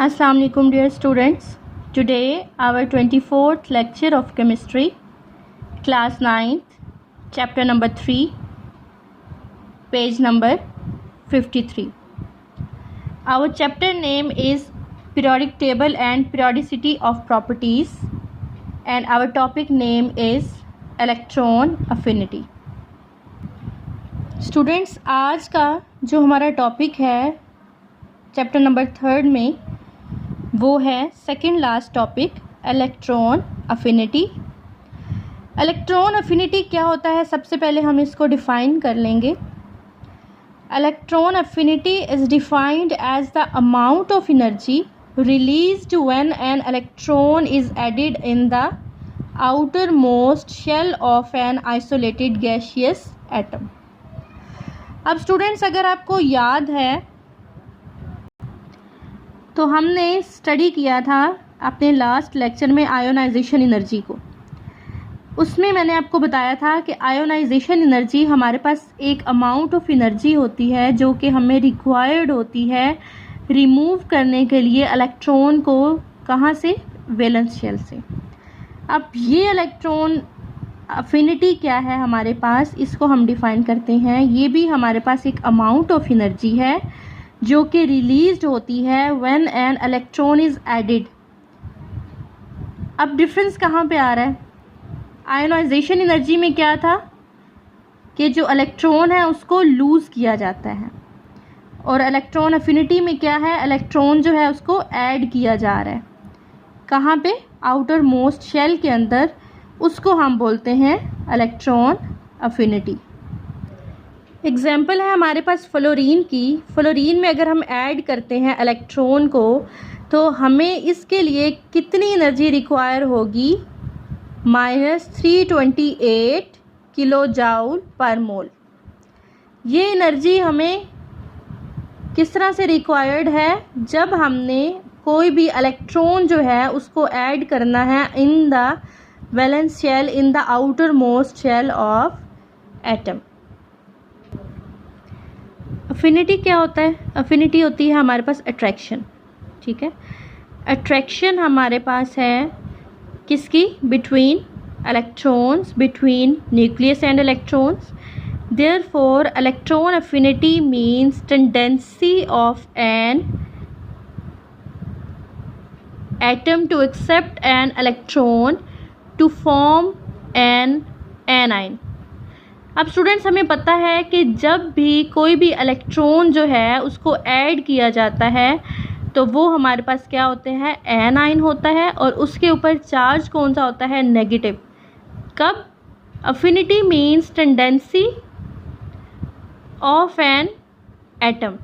Assalamu alaikum dear students. Today our 24th lecture of chemistry, class 9th, chapter number 3, page number 53. Our chapter name is periodic table and periodicity of properties, and our topic name is electron affinity. Students, आज का जो हमारा topic है chapter number 3 में वो है second last topic electron affinity. Electron affinity क्या होता है, सबसे पहले हम इसको डिफ़ाइन कर लेंगे। Electron affinity is defined as the amount of energy released when an electron is added in the outer most shell of an isolated gaseous atom. अब स्टूडेंट्स, अगर आपको याद है तो हमने स्टडी किया था अपने लास्ट लेक्चर में आयोनाइजेशन एनर्जी को। उसमें मैंने आपको बताया था कि आयोनाइजेशन एनर्जी हमारे पास एक अमाउंट ऑफ एनर्जी होती है जो कि हमें रिक्वायर्ड होती है रिमूव करने के लिए इलेक्ट्रॉन को, कहाँ से, वैलेंस शेल से। अब ये इलेक्ट्रॉन अफिनिटी क्या है हमारे पास, इसको हम डिफ़ाइन करते हैं। ये भी हमारे पास एक अमाउंट ऑफ एनर्जी है जो कि रिलीज्ड होती है when an electron is added. अब डिफरेंस कहाँ पे आ रहा है? आयोनाइजेशन एनर्जी में क्या था कि जो इलेक्ट्रॉन है उसको लूज़ किया जाता है, और इलेक्ट्रॉन अफिनिटी में क्या है, इलेक्ट्रॉन जो है उसको ऐड किया जा रहा है। कहाँ पे? आउटर मोस्ट शेल के अंदर। उसको हम बोलते हैं इलेक्ट्रॉन अफिनिटी। एग्जाम्पल है हमारे पास फ्लोरीन की। फ्लोरीन में अगर हम ऐड करते हैं इलेक्ट्रॉन को तो हमें इसके लिए कितनी एनर्जी रिक्वायर होगी? -328 किलो जाउल पर मोल। ये एनर्जी हमें किस तरह से रिक्वायर्ड है? जब हमने कोई भी इलेक्ट्रॉन जो है उसको ऐड करना है in the valence shell, in the outer most shell of atom. Affinity क्या होता है? अफिनिटी होती है हमारे पास अट्रैक्शन। ठीक है, अट्रैक्शन हमारे पास है किसकी? Between electrons, between nucleus and electrons. Therefore electron affinity means tendency of an atom to accept an electron to form an anion. अब स्टूडेंट्स, हमें पता है कि जब भी कोई भी इलेक्ट्रॉन जो है उसको ऐड किया जाता है तो वो हमारे पास क्या होते हैं? एनाइन होता है, और उसके ऊपर चार्ज कौन सा होता है? नेगेटिव। कब? Affinity means tendency of an atom.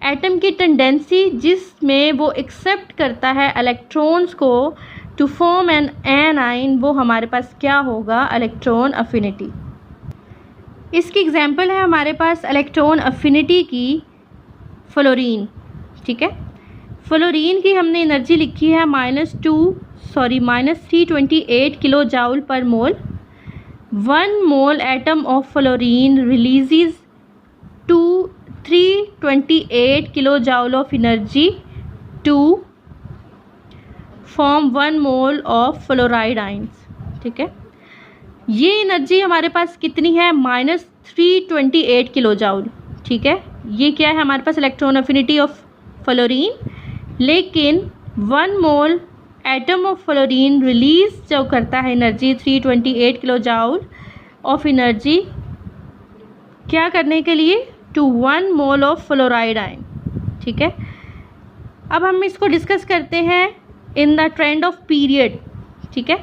Atom की टेंडेंसी जिसमें वो एक्सेप्ट करता है इलेक्ट्रॉन्स को टू फॉर्म एन एनाइन, वो हमारे पास क्या होगा? Electron affinity. इसकी एग्जाम्पल है हमारे पास इलेक्ट्रॉन अफिनिटी की फ्लोरीन। ठीक है, फ्लोरीन की हमने एनर्जी लिखी है -328 kilo joule per mole. 1 mole atom of fluorine releases 328 kilo joule of energy to form 1 mole of fluoride ions. ठीक है, ये एनर्जी हमारे पास कितनी है? -328 किलो जाउल। ठीक है, ये क्या है हमारे पास? Electron affinity of fluorine. लेकिन 1 mole atom of fluorine release जो करता है energy 328 kilo joule of energy, क्या करने के लिए? To 1 mole of fluoride ion. ठीक है, अब हम इसको डिस्कस करते हैं in the trend of period. ठीक है,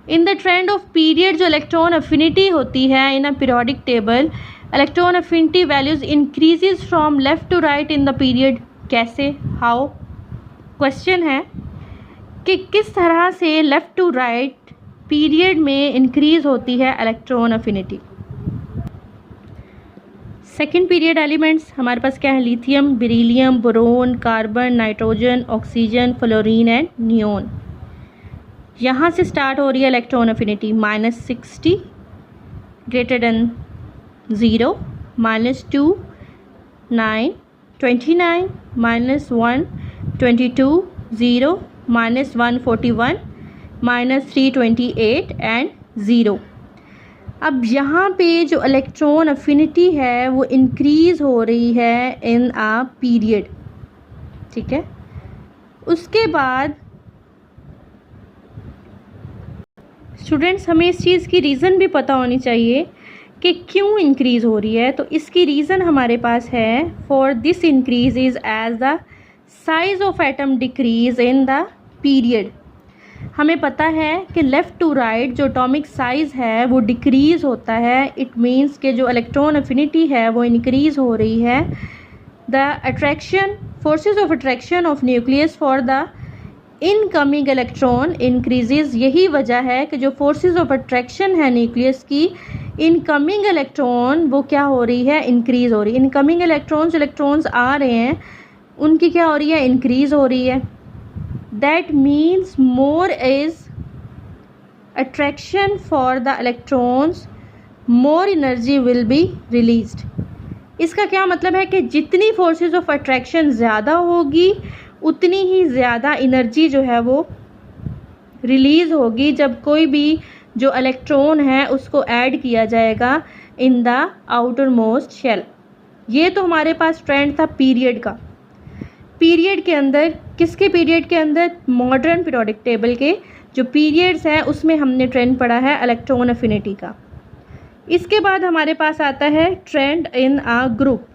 in the trend of period जो इलेक्ट्रॉन अफिनिटी होती है in a periodic table, electron affinity values increases from left to right in the period. कैसे? हाउ? क्वेश्चन है कि किस तरह से लेफ्ट टू राइट पीरियड में इंक्रीज होती है electron affinity. Second period elements हमारे पास क्या है? Lithium, beryllium, boron, carbon, nitrogen, oxygen, fluorine and neon. यहाँ से स्टार्ट हो रही है electron affinity -60 greater than 0, -2 9 29 -1 22, 0, -141, -328 and 0। अब यहाँ पे जो इलेक्ट्रॉन अफिनिटी है वो इंक्रीज़ हो रही है इन अ पीरियड, ठीक है। उसके बाद स्टूडेंट्स हमें इस चीज़ की रीज़न भी पता होनी चाहिए कि क्यों इंक्रीज़ हो रही है। तो इसकी रीज़न हमारे पास है, for this increase is as the size of atom decrease in the period. हमें पता है कि लेफ़्ट टू राइट जो एटॉमिक साइज़ है वो डिक्रीज़ होता है। इट मीन्स कि जो इलेक्ट्रॉन अफिनिटी है वो इंक्रीज़ हो रही है। The attraction forces of attraction of nucleus for the incoming electron increases. यही वजह है कि जो फोर्सेस ऑफ अट्रैक्शन है न्यूक्लियस की, इनकमिंग इलेक्ट्रॉन वो क्या हो रही है, इंक्रीज़ हो रही है। इनकमिंग इलेक्ट्रॉन्स आ रहे हैं उनकी क्या हो रही है, इंक्रीज़ हो रही है। That means more is attraction for the electrons, more energy will be released. इसका क्या मतलब है कि जितनी फोर्सेस ऑफ अट्रैक्शन ज़्यादा होगी उतनी ही ज़्यादा एनर्जी जो है वो रिलीज़ होगी जब कोई भी जो इलेक्ट्रॉन है उसको ऐड किया जाएगा in the outer most shell. ये तो हमारे पास ट्रेंड था पीरियड का। पीरियड के अंदर, किसके पीरियड के अंदर, मॉडर्न पीरियोडिक टेबल के जो पीरियड्स हैं उसमें हमने ट्रेंड पढ़ा है इलेक्ट्रॉन अफिनिटी का। इसके बाद हमारे पास आता है trend in a group.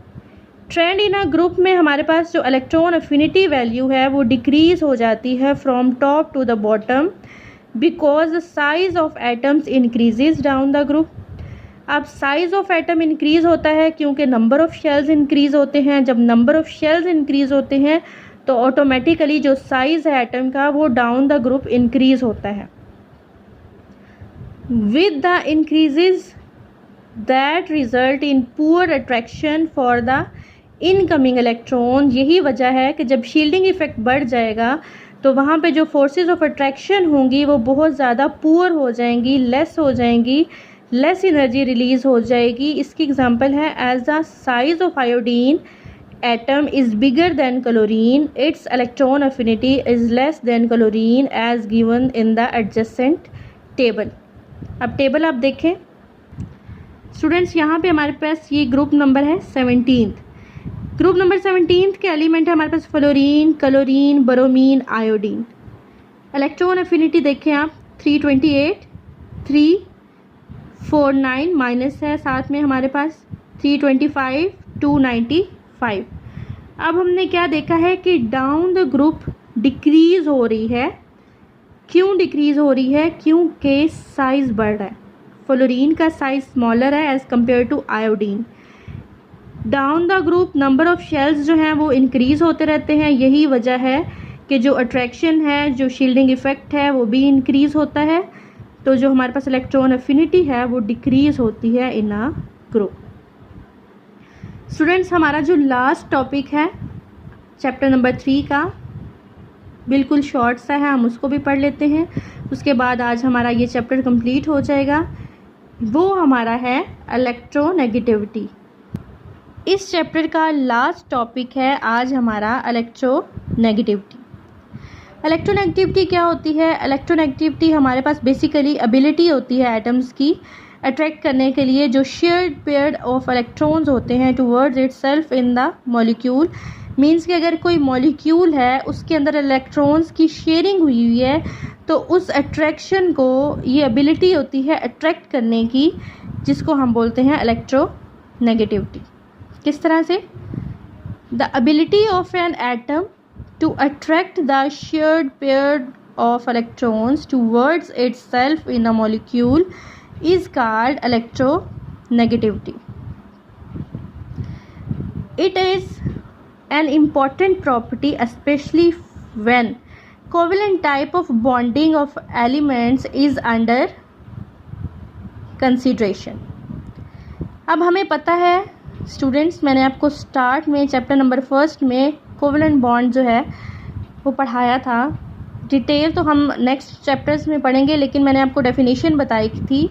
Trend in a group में हमारे पास जो इलेक्ट्रॉन अफिनिटी वैल्यू है वो डिक्रीज़ हो जाती है from top to the bottom because the size of atoms increases down the group. अब साइज ऑफ एटम इंक्रीज़ होता है क्योंकि नंबर ऑफ शेल्स इंक्रीज़ होते हैं। जब नंबर ऑफ शेल्स इंक्रीज़ होते हैं तो ऑटोमेटिकली जो साइज़ है एटम का वो डाउन द ग्रुप इंक्रीज़ होता है। With the increases that result in poor attraction for the incoming electron. यही वजह है कि जब शील्डिंग इफेक्ट बढ़ जाएगा तो वहाँ पे जो फोर्सेस ऑफ अट्रैक्शन होंगी वो बहुत ज़्यादा पुअर हो जाएंगी, लेस हो जाएंगी, लेस एनर्जी रिलीज़ हो जाएगी। इसकी एग्जांपल है as the size of iodine atom is bigger than chlorine, it's electron affinity is less than chlorine as given in the adjacent table. अब टेबल आप देखें स्टूडेंट्स, यहाँ पे हमारे पास ये ग्रुप नंबर है 17। ग्रुप नंबर 17 के एलिमेंट है हमारे पास fluorine, chlorine, bromine, iodine. Electron affinity देखें आप 328, 349 माइनस है, साथ में हमारे पास 325, 295। अब हमने क्या देखा है कि डाउन द ग्रुप डिक्रीज़ हो रही है। क्यों डिक्रीज़ हो रही है? क्योंकि साइज़ बढ़ रहा है। फ्लोरीन का साइज़ स्मॉलर है as compare to iodine. Down the group number of shells जो हैं वो इंक्रीज़ होते रहते हैं। यही वजह है कि जो अट्रैक्शन है, जो शील्डिंग इफ़ेक्ट है वो भी इंक्रीज़ होता है। तो जो हमारे पास इलेक्ट्रॉन अफिनिटी है वो डिक्रीज़ होती है इन अ ग्रुप। स्टूडेंट्स, हमारा जो लास्ट टॉपिक है चैप्टर नंबर 3 का, बिल्कुल शॉर्ट सा है, हम उसको भी पढ़ लेते हैं। उसके बाद आज हमारा ये चैप्टर कंप्लीट हो जाएगा। वो हमारा है इलेक्ट्रोनेगेटिविटी। इस चैप्टर का लास्ट टॉपिक है आज हमारा इलेक्ट्रोनेगेटिविटी। इलेक्ट्रोनेगेटिविटी क्या होती है? इलेक्ट्रोनेगेटिविटी हमारे पास बेसिकली एबिलिटी होती है एटम्स की अट्रैक्ट करने के लिए जो शेयर्ड पेयर ऑफ इलेक्ट्रॉन्स होते हैं towards itself in the molecule. Means कि अगर कोई मॉलिक्यूल है उसके अंदर इलेक्ट्रॉन्स की शेयरिंग हुई हुई है तो उस अट्रैक्शन को, ये एबिलिटी होती है अट्रैक्ट करने की, जिसको हम बोलते हैं इलेक्ट्रोनेगेटिविटी। किस तरह से? The ability of an atom to attract the shared pair of electrons towards itself in a molecule is called electronegativity. It is an important property especially when covalent type of bonding of elements is under consideration. अब हमें पता है students, मैंने आपको start में chapter number 1 में covalent bond जो है वो पढ़ाया था। डिटेल तो हम नेक्स्ट चैप्टर्स में पढ़ेंगे, लेकिन मैंने आपको डेफिनेशन बताई थी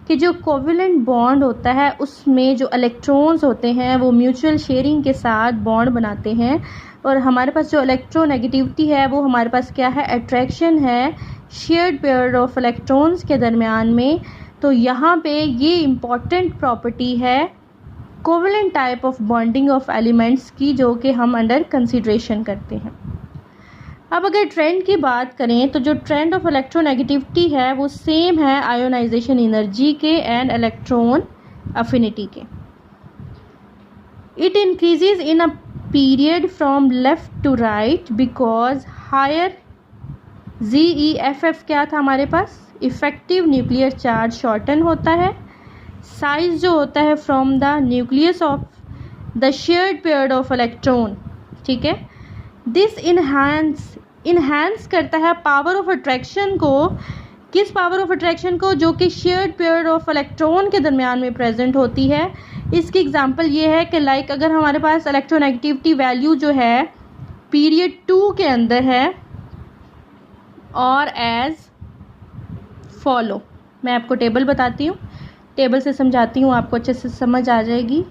कि जो कोवेलेंट बॉन्ड होता है उसमें जो इलेक्ट्रॉन्स होते हैं वो म्यूचुअल शेयरिंग के साथ बॉन्ड बनाते हैं, और हमारे पास जो इलेक्ट्रोनेगेटिविटी है वो हमारे पास क्या है, अट्रैक्शन है शेयर्ड पेयर ऑफ इलेक्ट्रॉन्स के दरमियान में। तो यहाँ पे ये इम्पॉर्टेंट प्रॉपर्टी है covalent type of bonding of elements की, जो कि हम अंडर कंसिडरेशन करते हैं। अब अगर ट्रेंड की बात करें तो जो ट्रेंड ऑफ इलेक्ट्रोनेगेटिविटी है वो सेम है आयोनाइजेशन एनर्जी के एंड इलेक्ट्रॉन अफिनिटी के। It increases in a period from left to right because higher ZeFF क्या था हमारे पास, इफेक्टिव न्यूक्लियर चार्ज शॉर्टन होता है, साइज जो होता है from the nucleus of the shared pair of electron, ठीक है। दिस इन्हांस करता है पावर ऑफ अट्रैक्शन को, किस पावर ऑफ अट्रैक्शन को, जो कि शेयर्ड पेयर ऑफ इलेक्ट्रॉन के दरमियान में प्रेजेंट होती है। इसकी एग्जांपल ये है कि लाइक अगर हमारे पास इलेक्ट्रोनेगेटिविटी वैल्यू जो है पीरियड 2 के अंदर है और एज फॉलो, मैं आपको टेबल बताती हूँ, टेबल से समझाती हूँ, आपको अच्छे से समझ आ जाएगी।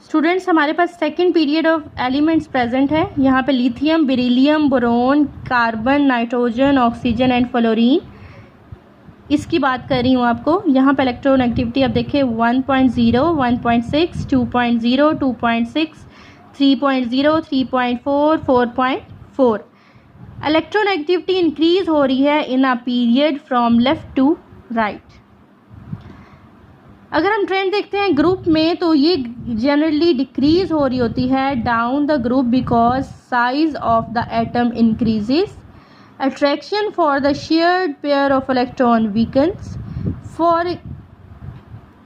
स्टूडेंट्स हमारे पास second period of elements present है। यहाँ पे lithium, beryllium, boron, carbon, nitrogen, oxygen and fluorine, इसकी बात कर रही हूँ आपको। यहाँ पे इलेक्ट्रोनेगेटिविटी आप देखिए 1.0, 1.6, 2.0, 2.6, 3.0, 3.4, 4.4। इलेक्ट्रोनेगेटिविटी इंक्रीज हो रही है in a period from left to right. अगर हम ट्रेंड देखते हैं ग्रुप में तो ये जनरली डिक्रीज हो रही होती है down the group because size of the atom increases, attraction for the shared pair of electron weakens. For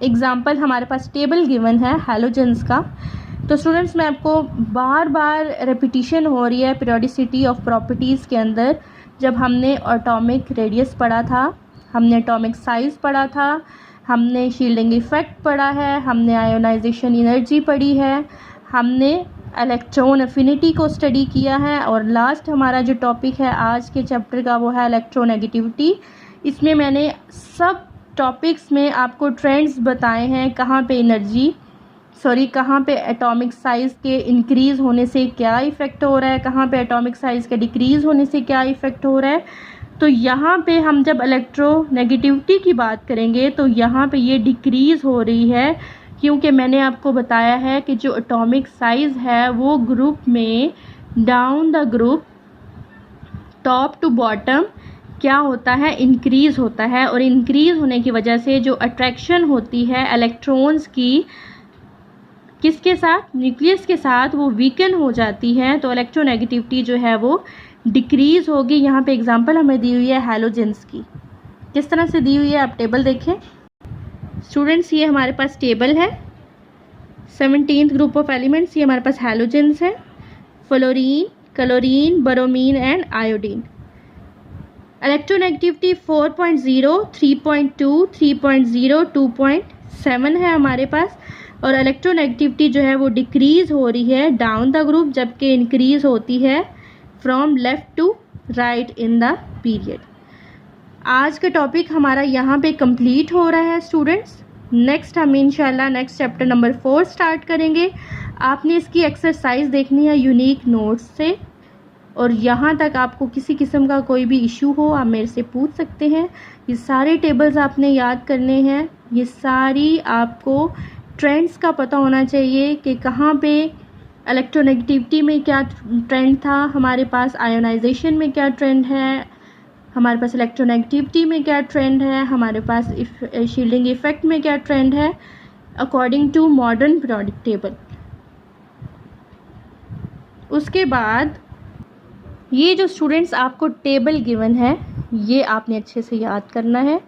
example हमारे पास टेबल गिवन है हैलोजेंस का। तो स्टूडेंट्स मैं आपको बार बार रेपिटिशन हो रही है पीरियोडिसिटी ऑफ प्रॉपर्टीज़ के अंदर। जब हमने एटॉमिक रेडियस पढ़ा था, हमने एटॉमिक साइज़ पढ़ा था, हमने शील्डिंग इफेक्ट पढ़ा है, हमने आयोनाइजेशन एनर्जी पढ़ी है, हमने इलेक्ट्रॉन अफिनिटी को स्टडी किया है, और लास्ट हमारा जो टॉपिक है आज के चैप्टर का वो है इलेक्ट्रोनेगेटिविटी। इसमें मैंने सब टॉपिक्स में आपको ट्रेंड्स बताए हैं, कहाँ पे एटॉमिक साइज़ के इंक्रीज़ होने से क्या इफ़ेक्ट हो रहा है, कहाँ पे एटॉमिक साइज़ के डिक्रीज़ होने से क्या इफ़ेक्ट हो रहा है। तो यहाँ पे हम जब इलेक्ट्रोनेगेटिविटी की बात करेंगे तो यहाँ पे ये डिक्रीज़ हो रही है, क्योंकि मैंने आपको बताया है कि जो एटॉमिक साइज़ है वो ग्रुप में down the group top to bottom क्या होता है, इंक्रीज़ होता है, और इंक्रीज़ होने की वजह से जो अट्रैक्शन होती है इलेक्ट्रॉन्स की किसके साथ, न्यूक्लियस के साथ, वो वीकन हो जाती है। तो इलेक्ट्रोनेगेटिविटी जो है वो डिक्रीज़ होगी। यहाँ पे एग्जांपल हमें दी हुई है हैलोजेंस की, किस तरह से दी हुई है आप टेबल देखें स्टूडेंट्स। ये हमारे पास टेबल है 17th ग्रुप ऑफ एलिमेंट्स। ये हमारे पास हैलोजेंस है, fluorine, chlorine, bromine and iodine. Electronegativity 4.0, 3.2, 3.0, 2.7 है हमारे पास, और इलेक्ट्रोनेगेटिविटी जो है वो डिक्रीज़ हो रही है डाउन द ग्रुप, जबकि इंक्रीज़ होती है from left to right in the period. आज का टॉपिक हमारा यहाँ पे कंप्लीट हो रहा है स्टूडेंट्स। नेक्स्ट हम इंशाल्लाह नेक्स्ट चैप्टर नंबर 4 स्टार्ट करेंगे। आपने इसकी एक्सरसाइज देखनी है यूनिक नोट्स से, और यहाँ तक आपको किसी किस्म का कोई भी इशू हो आप मेरे से पूछ सकते हैं। ये सारे टेबल्स आपने याद करने हैं, ये सारी आपको ट्रेंड्स का पता होना चाहिए कि कहाँ पे इलेक्ट्रोनेगेटिविटी में क्या ट्रेंड था, हमारे पास आयोनाइजेशन में क्या ट्रेंड है, हमारे पास इलेक्ट्रोनेगेटिविटी में क्या ट्रेंड है, हमारे पास शील्डिंग इफेक्ट में क्या ट्रेंड है according to modern periodic table. उसके बाद ये जो स्टूडेंट्स आपको टेबल गिवन है ये आपने अच्छे से याद करना है।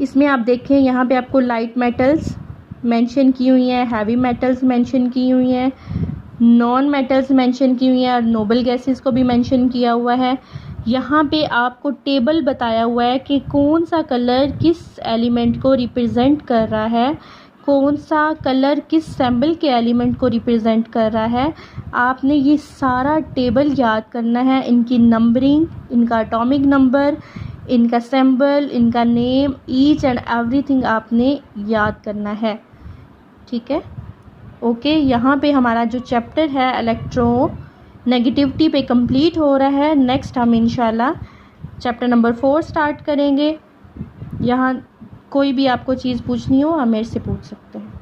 इसमें आप देखें यहाँ पे आपको लाइट मेटल्स मेंशन की हुई हैं, हैवी मेटल्स मेंशन की हुई हैं, नॉन मेटल्स मेंशन की हुई हैं, और नोबल गैसेस को भी मेंशन किया हुआ है। यहाँ पे आपको टेबल बताया हुआ है कि कौन सा कलर किस एलिमेंट को रिप्रेजेंट कर रहा है, कौन सा कलर किस सिंबल के एलिमेंट को रिप्रेजेंट कर रहा है। आपने ये सारा टेबल याद करना है, इनकी नंबरिंग, इनका एटॉमिक नंबर, इनका सिंबल, इनका नेम, ईच एंड एवरीथिंग आपने याद करना है, ठीक है। ओके, यहाँ पे हमारा जो चैप्टर है इलेक्ट्रोनेगेटिविटी पे कंप्लीट हो रहा है। नेक्स्ट हम इंशाल्लाह चैप्टर नंबर 4 स्टार्ट करेंगे। यहाँ कोई भी आपको चीज़ पूछनी हो आप मेरे से पूछ सकते हैं।